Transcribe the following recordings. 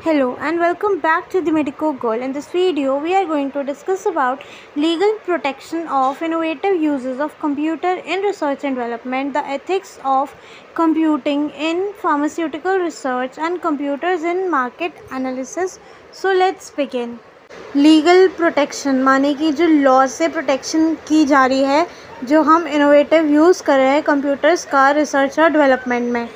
Hello and welcome back to the Medico Girl. In this video, we are going to discuss about legal protection of innovative uses of computer in research and development, the ethics of computing in pharmaceutical research and computers in market analysis. So let's begin. Legal protection माने कि जो law से protection की जा रही है जो हम इनोवेटिव यूज़ कर रहे हैं कंप्यूटर्स का रिसर्च और डेवलपमेंट में,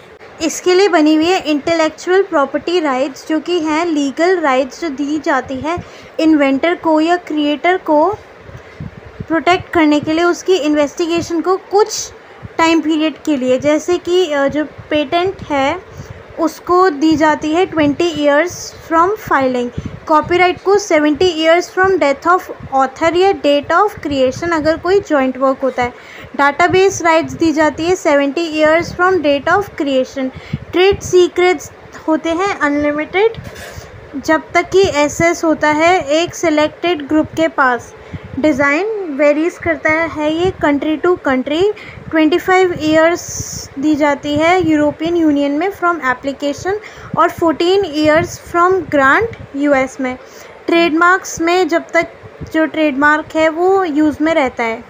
इसके लिए बनी हुई है इंटेलेक्चुअल प्रॉपर्टी राइट्स, जो कि हैं लीगल राइट्स जो दी जाती है इन्वेंटर को या क्रिएटर को प्रोटेक्ट करने के लिए उसकी इन्वेस्टिगेशन को कुछ टाइम पीरियड के लिए। जैसे कि जो पेटेंट है उसको दी जाती है 20 ईयर्स फ्रॉम फाइलिंग, कॉपीराइट को 70 years from death of author या डेट ऑफ क्रिएशन अगर कोई जॉइंट वर्क होता है। डाटाबेस राइट्स दी जाती है 70 years from date of creation. Trade secrets होते हैं अनलिमिटेड जब तक कि एक्सेस होता है एक सिलेक्टेड ग्रुप के पास। डिज़ाइन वेरीज करता है ये कंट्री टू कंट्री। 25 ईयर्स दी जाती है यूरोपियन यूनियन में फ्रॉम एप्लीकेशन और 14 ईयर्स फ्रॉम ग्रांट यूएस में। ट्रेडमार्क्स में जब तक जो ट्रेडमार्क है वो यूज़ में रहता है।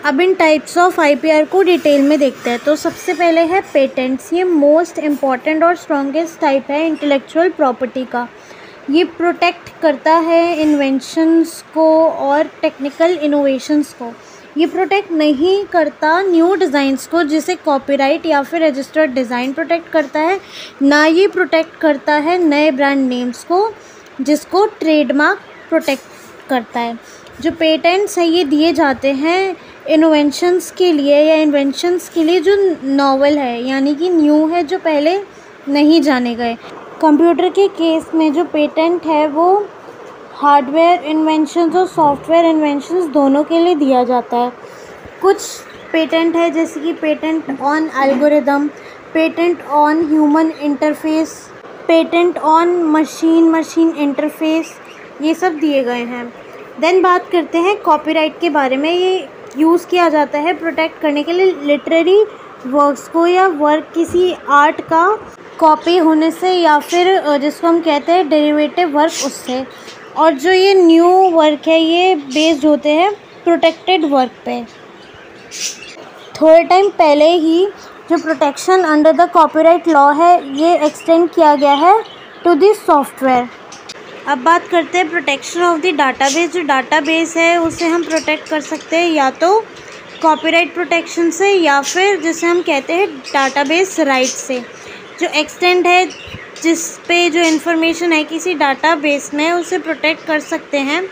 अब इन टाइप्स ऑफ आईपीआर को डिटेल में देखते हैं। तो सबसे पहले है पेटेंट्स। ये मोस्ट इम्पॉर्टेंट और स्ट्रॉन्गेस्ट टाइप है इंटेलेक्चुअल प्रॉपर्टी का। ये प्रोटेक्ट करता है इन्वेंशंस को और टेक्निकल इनोवेशंस को। ये प्रोटेक्ट नहीं करता न्यू डिज़ाइंस को जिसे कॉपीराइट या फिर रजिस्टर्ड डिज़ाइन प्रोटेक्ट करता है, ना ये प्रोटेक्ट करता है नए ब्रांड नेम्स को जिसको ट्रेडमार्क प्रोटेक्ट करता है। जो पेटेंट्स हैं ये दिए जाते हैं इनोवेशंस के लिए या इन्वेंशंस के लिए जो नॉवल है, यानी कि न्यू है, जो पहले नहीं जाने गए। कंप्यूटर के केस में जो पेटेंट है वो हार्डवेयर इन्वेंशंस और सॉफ्टवेयर इन्वेंशंस दोनों के लिए दिया जाता है। कुछ पेटेंट है जैसे कि patent on algorithm, patent on human interface, patent on machine interface, ये सब दिए गए हैं। देन बात करते हैं कॉपीराइट के बारे में। ये यूज़ किया जाता है प्रोटेक्ट करने के लिए लिटरेरी वर्क्स को या वर्क किसी आर्ट का कॉपी होने से या फिर जिसको हम कहते हैं डेरिवेटिव वर्क उससे। और जो ये न्यू वर्क है ये बेस्ड होते हैं प्रोटेक्टेड वर्क पे। थोड़े टाइम पहले ही जो protection under the copyright law है ये एक्सटेंड किया गया है टू द सॉफ्टवेयर। अब बात करते हैं प्रोटेक्शन ऑफ द डाटाबेस। जो डाटाबेस है उसे हम प्रोटेक्ट कर सकते हैं या तो कॉपीराइट प्रोटेक्शन से या फिर जिसे हम कहते हैं डाटाबेस राइट से। जो एक्सटेंड है जिस पे जो इन्फॉर्मेशन है किसी डाटाबेस में उसे प्रोटेक्ट कर सकते हैं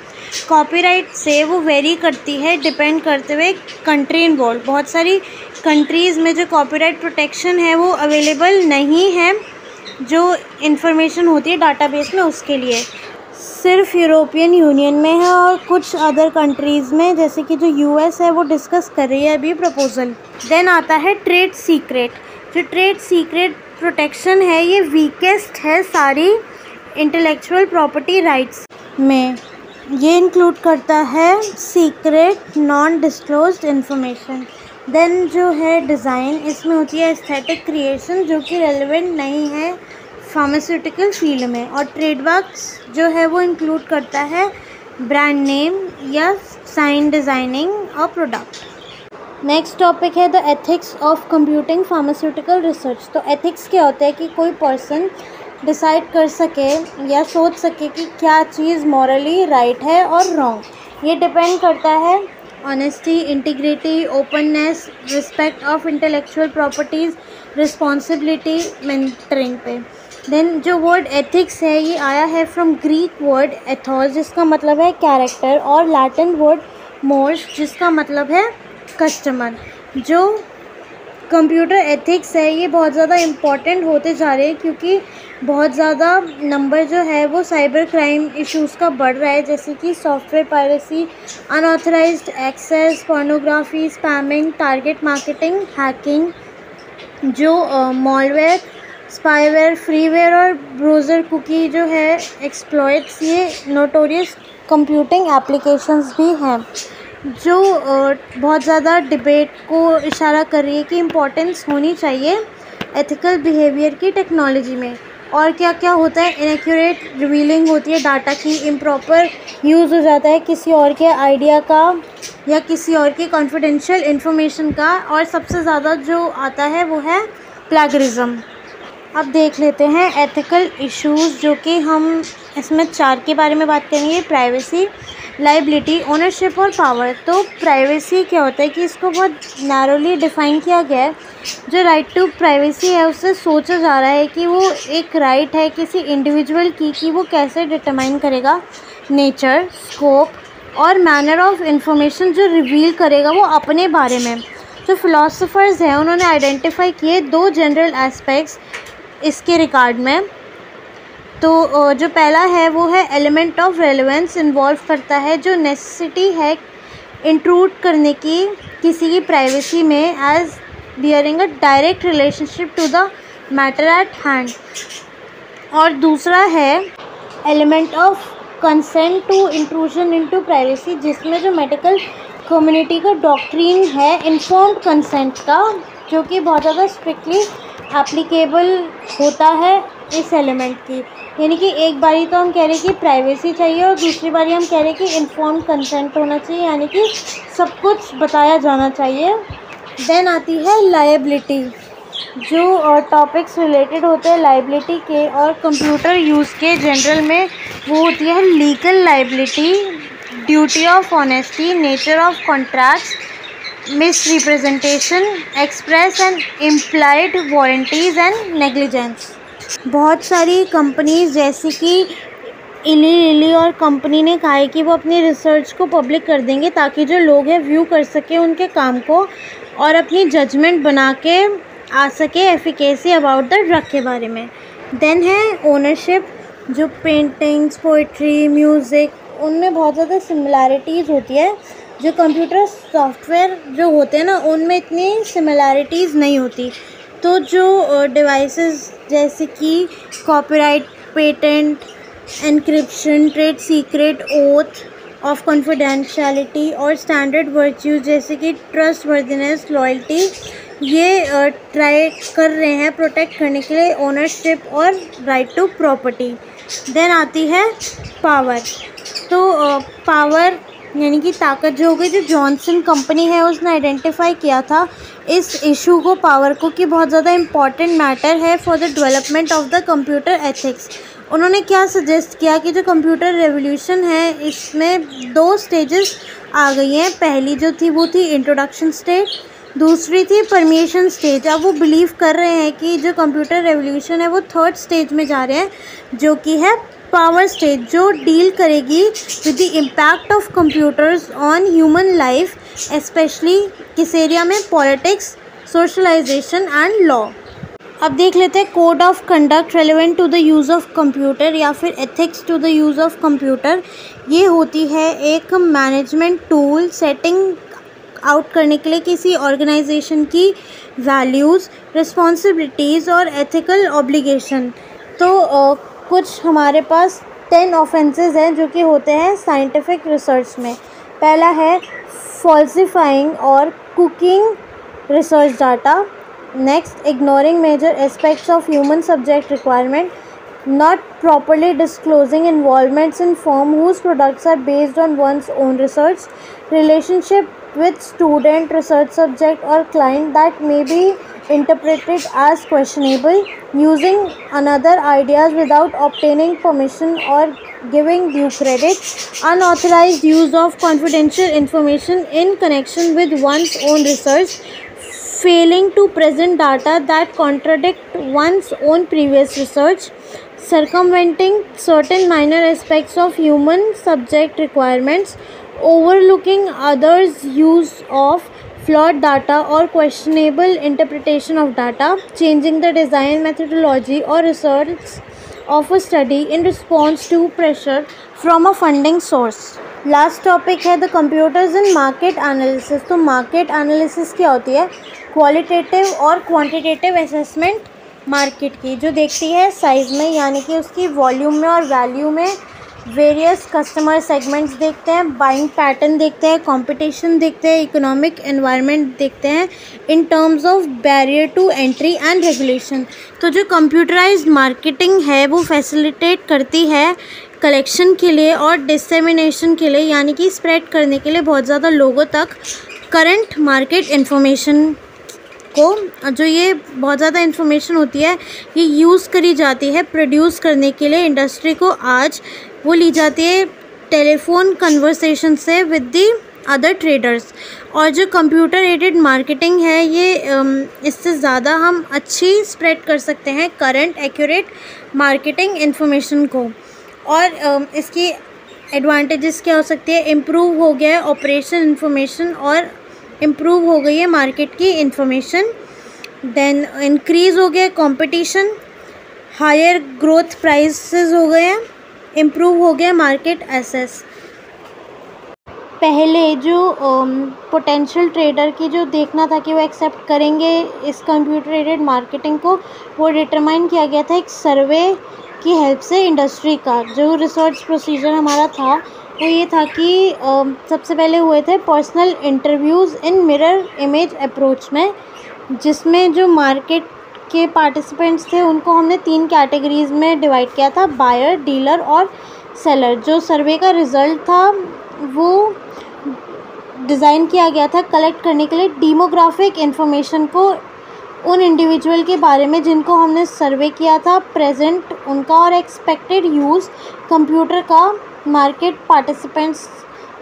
कॉपीराइट से, वो वेरी करती है डिपेंड करते हुए कंट्री इन्वॉल्व। बहुत सारी कंट्रीज़ में जो कॉपीराइट प्रोटेक्शन है वो अवेलेबल नहीं है जो इन्फॉर्मेशन होती है डाटाबेस में उसके लिए, सिर्फ यूरोपियन यूनियन में है और कुछ अदर कंट्रीज़ में जैसे कि जो यूएस है वो डिस्कस कर रही है अभी प्रपोजल। देन आता है ट्रेड सीक्रेट। जो ट्रेड सीक्रेट प्रोटेक्शन है ये वीकेस्ट है सारी इंटेलेक्चुअल प्रॉपर्टी राइट्स में। ये इंक्लूड करता है secret non disclosed information. Then जो है डिज़ाइन, इसमें होती है एस्थेटिक क्रिएशन जो कि रेलेवेंट नहीं है फार्मास्यूटिकल फील्ड में। और ट्रेडमार्क्स जो है वो इंक्लूड करता है ब्रांड नेम या साइन डिज़ाइनिंग और प्रोडक्ट। नेक्स्ट टॉपिक है the ethics of computing pharmaceutical research. तो एथिक्स क्या होता है कि कोई पर्सन डिसाइड कर सके या सोच सके कि क्या चीज़ मॉरली राइट है और रॉन्ग। ये डिपेंड करता है honesty, integrity, openness, respect of intellectual properties, responsibility, mentoring पे। देन जो वर्ड एथिक्स है ये आया है फ्रॉम ग्रीक वर्ड एथोस जिसका मतलब है कैरेक्टर और लैटिन वर्ड मोर्स जिसका मतलब है कस्टमर। जो कंप्यूटर एथिक्स है ये बहुत ज़्यादा इम्पॉर्टेंट होते जा रहे हैं क्योंकि बहुत ज़्यादा नंबर जो है वो साइबर क्राइम इश्यूज़ का बढ़ रहा है, जैसे कि software piracy, unauthorised access, pornography, spamming, target marketing, hacking, जो मॉलवेयर, स्पाईवेयर, फ्रीवेयर और ब्राउज़र कुकी जो है एक्सप्लॉइट्स, ये नोटोरियस कंप्यूटिंग एप्लीकेशंस भी हैं जो बहुत ज़्यादा डिबेट को इशारा कर रही है कि इम्पोर्टेंस होनी चाहिए एथिकल बिहेवियर की टेक्नोलॉजी में। और क्या क्या होता है, इनएक्यूरेट रिवीलिंग होती है डाटा की, इम्प्रॉपर यूज़ हो जाता है किसी और के आइडिया का या किसी और की कॉन्फिडेंशियल इन्फॉर्मेशन का, और सबसे ज़्यादा जो आता है वो है प्लैगरिज्म। अब देख लेते हैं एथिकल इश्यूज़, जो कि हम इसमें 4 के बारे में बात करेंगे। प्राइवेसी, लाइबिलिटी, ओनरशिप और पावर। तो प्राइवेसी क्या होता है कि इसको बहुत नैरोली डिफ़ाइन किया गया है। जो राइट टू प्राइवेसी है उससे सोचा जा रहा है कि वो एक राइट है किसी इंडिविजुअल की, कि वो कैसे डिटरमाइन करेगा नेचर, स्कोप और मैनर ऑफ इंफॉर्मेशन जो रिवील करेगा वो अपने बारे में। जो फिलोसोफर्स हैं उन्होंने आइडेंटिफाई किए 2 जनरल एस्पेक्ट्स इसके रिगार्ड में। तो जो पहला है वो है एलिमेंट ऑफ रेलेवेंस, इन्वॉल्व करता है जो नेसेसिटी है इंट्रूड करने की किसी की प्राइवेसी में as bearing a direct relationship to the matter at hand. और दूसरा है element of consent to intrusion into privacy, जिसमें जो मेडिकल कम्युनिटी का डॉक्ट्रिन है इन्फॉर्म्ड कंसेंट का, जो कि बहुत ज़्यादा स्ट्रिक्टली एप्लीकेबल होता है इस एलिमेंट की। यानी कि एक बारी तो हम कह रहे हैं कि प्राइवेसी चाहिए और दूसरी बारी हम कह रहे हैं कि इन्फॉर्म्ड कंसेंट होना चाहिए, यानी कि सब कुछ बताया जाना चाहिए। देन आती है लायबिलिटी, जो टॉपिक्स रिलेटेड होते हैं लायबिलिटी के और कंप्यूटर यूज़ के जनरल में, वो होती है legal liability, duty of honesty, nature of contracts, misrepresentation, express and implied warranties and negligence. बहुत सारी कंपनीज जैसे कि इली लिली और कंपनी ने कहा है कि वो अपनी रिसर्च को पब्लिक कर देंगे ताकि जो लोग हैं व्यू कर सकें उनके काम को और अपनी जजमेंट बना के आ सके एफिकेसी अबाउट द ड्रग के बारे में। देन है ओनरशिप, जो पेंटिंग्स, पोइट्री, म्यूज़िक, उनमें बहुत ज़्यादा सिमिलैरिटीज़ होती है। जो कंप्यूटर सॉफ्टवेयर जो होते हैं ना उनमें इतनी सिमिलैरिटीज़ नहीं होती। तो जो डिवाइसेस जैसे कि copyright, patent, encryption, trade secret, oath of confidentiality और स्टैंडर्ड वर्च्यूज जैसे कि ट्रस्ट वर्दिनेस, लॉयल्टी, ये ट्राई कर रहे हैं प्रोटेक्ट करने के लिए ओनरशिप और राइट टू प्रॉपर्टी। देन आती है पावर। तो पावर यानी कि ताकत जो हो गई, जो जॉनसन कंपनी है उसने आइडेंटिफाई किया था इस इशू को, पावर को, कि बहुत ज़्यादा इम्पॉर्टेंट मैटर है for the development of the computer ethics. उन्होंने क्या सजेस्ट किया कि जो कंप्यूटर रेवोल्यूशन है इसमें 2 स्टेजेस आ गई हैं। पहली जो थी वो थी इंट्रोडक्शन स्टेज, दूसरी थी परमिशन स्टेज। अब वो बिलीव कर रहे हैं कि जो कंप्यूटर रेवोल्यूशन है वो 3rd स्टेज में जा रहे हैं, जो कि है पावर स्टेज, जो डील करेगी with the impact of computers on human life, specially किस एरिया में, पॉलिटिक्स, सोशलाइजेशन एंड लॉ। अब देख लेते हैं code of conduct relevant to the use of computer या फिर ethics to the use of computer. ये होती है एक मैनेजमेंट टूल सेटिंग आउट करने के लिए किसी ऑर्गेनाइजेशन की वैल्यूज़, रिस्पॉन्सिबिलिटीज़ और एथिकल ऑब्लिगेशन। तो कुछ हमारे पास 10 ऑफेंसेस हैं जो कि होते हैं साइंटिफिक रिसर्च में। पहला है फॉल्सिफाइंग और cooking research data. Next, ignoring major aspects of human subject requirement, not properly disclosing involvements in firm whose products are based on one's own research, relationship with student, research subject or client that may be interpreted as questionable, using another ideas without obtaining permission or giving due credit, unauthorized use of confidential information in connection with one's own research, failing to present data that contradict one's own previous research, circumventing certain minor aspects of human subject requirements, overlooking others' use of flawed data or questionable interpretation of data, changing the design methodology or results of a study in response to pressure from a funding source. Last topic है the computers in market analysis. तो market analysis क्या होती है? Qualitative और quantitative assessment market की, जो देखती है साइज़ में यानी कि उसकी वॉल्यूम में और वैल्यू में, वेरियस कस्टमर सेगमेंट्स देखते हैं, बाइंग पैटर्न देखते हैं, कंपटीशन देखते हैं, इकोनॉमिक एनवायरनमेंट देखते हैं in terms of barrier to entry and regulation. तो जो कंप्यूटराइज्ड मार्केटिंग है वो फैसिलिटेट करती है कलेक्शन के लिए और डिसेमिनेशन के लिए, यानी कि स्प्रेड करने के लिए बहुत ज़्यादा लोगों तक करंट मार्केट इन्फॉर्मेशन को। जो ये बहुत ज़्यादा इन्फॉर्मेशन होती है ये यूज़ करी जाती है प्रोड्यूस करने के लिए इंडस्ट्री को। आज वो ली जाती है टेलीफोन कन्वर्सेशन से विद दी अदर ट्रेडर्स। और जो कंप्यूटर एडेड मार्केटिंग है ये इससे ज़्यादा हम अच्छी स्प्रेड कर सकते हैं करंट एक्यूरेट मार्केटिंग इन्फॉर्मेशन को। और इसकी एडवांटेजेस क्या हो सकती है? इम्प्रूव हो गया है ऑपरेशन इन्फॉर्मेशन और इम्प्रूव हो गई है मार्केट की इन्फॉर्मेशन। देन इंक्रीज़ हो गया कंपटीशन, हायर ग्रोथ प्राइसेस हो गए हैं, इम्प्रूव हो गया मार्केट एसेस। पहले जो पोटेंशियल ट्रेडर की जो देखना था कि वो एक्सेप्ट करेंगे इस कंप्यूटर एडेड मार्केटिंग को, वो डिटरमाइन किया गया था एक सर्वे की हेल्प से इंडस्ट्री का। जो रिसर्च प्रोसीजर हमारा था वो ये था कि सबसे पहले हुए थे पर्सनल इंटरव्यूज़ इन मिरर इमेज अप्रोच में, जिसमें जो मार्केट के पार्टिसिपेंट्स थे उनको हमने 3 कैटेगरीज़ में डिवाइड किया था, बायर, डीलर और सेलर। जो सर्वे का रिज़ल्ट था वो डिज़ाइन किया गया था कलेक्ट करने के लिए डेमोग्राफिक इन्फॉर्मेशन को उन इंडिविजुअल के बारे में जिनको हमने सर्वे किया था, प्रेजेंट उनका और एक्सपेक्टेड यूज़ कंप्यूटर का मार्केट पार्टिसिपेंट्स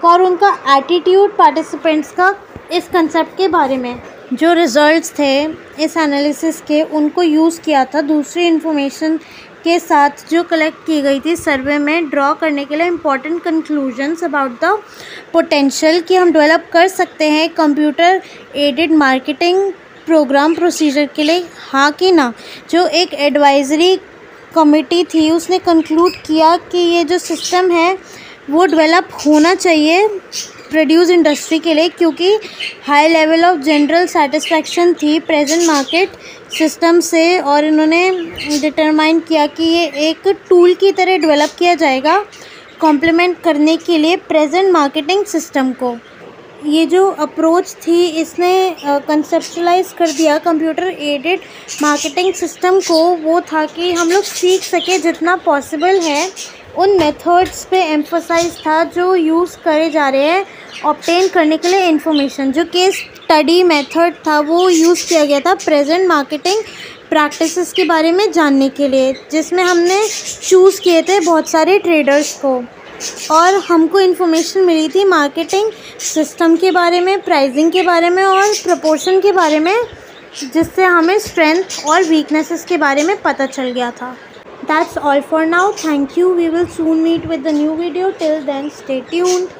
का और उनका एटीट्यूड पार्टिसिपेंट्स का इस कंसेप्ट के बारे में। जो रिज़ल्ट्स थे इस एनालिसिस के उनको यूज़ किया था दूसरी इन्फॉर्मेशन के साथ जो कलेक्ट की गई थी सर्वे में, ड्रॉ करने के लिए important conclusions about the potential कि हम डेवलप कर सकते हैं computer aided marketing program procedure के लिए, हाँ कि ना। जो एक एडवाइजरी कमेटी थी उसने कंक्लूड किया कि ये जो सिस्टम है वो डेवलप होना चाहिए प्रोड्यूस इंडस्ट्री के लिए, क्योंकि high level of general satisfaction थी प्रेजेंट मार्केट सिस्टम से। और इन्होंने डिटरमाइन किया कि ये एक टूल की तरह डेवलप किया जाएगा कॉम्प्लीमेंट करने के लिए प्रेजेंट मार्केटिंग सिस्टम को। ये जो अप्रोच थी इसने कंसेप्चुलाइज कर दिया कंप्यूटर एडेड मार्केटिंग सिस्टम को। वो था कि हम लोग सीख सके जितना पॉसिबल है उन मेथड्स पे एम्फोसाइज था जो यूज़ करे जा रहे हैं ऑब्टेन करने के लिए इन्फॉर्मेशन। जो केस स्टडी मेथड था वो यूज़ किया गया था प्रेजेंट मार्केटिंग प्रैक्टिसेस के बारे में जानने के लिए, जिसमें हमने चूज़ किए थे बहुत सारे ट्रेडर्स को और हमको इन्फॉर्मेशन मिली थी मार्केटिंग सिस्टम के बारे में, प्राइसिंग के बारे में और प्रपोर्शन के बारे में, जिससे हमें स्ट्रेंथ और वीकनेसेस के बारे में पता चल गया था। That's all for now. Thank you. We will soon meet with the new video. Till then, stay tuned.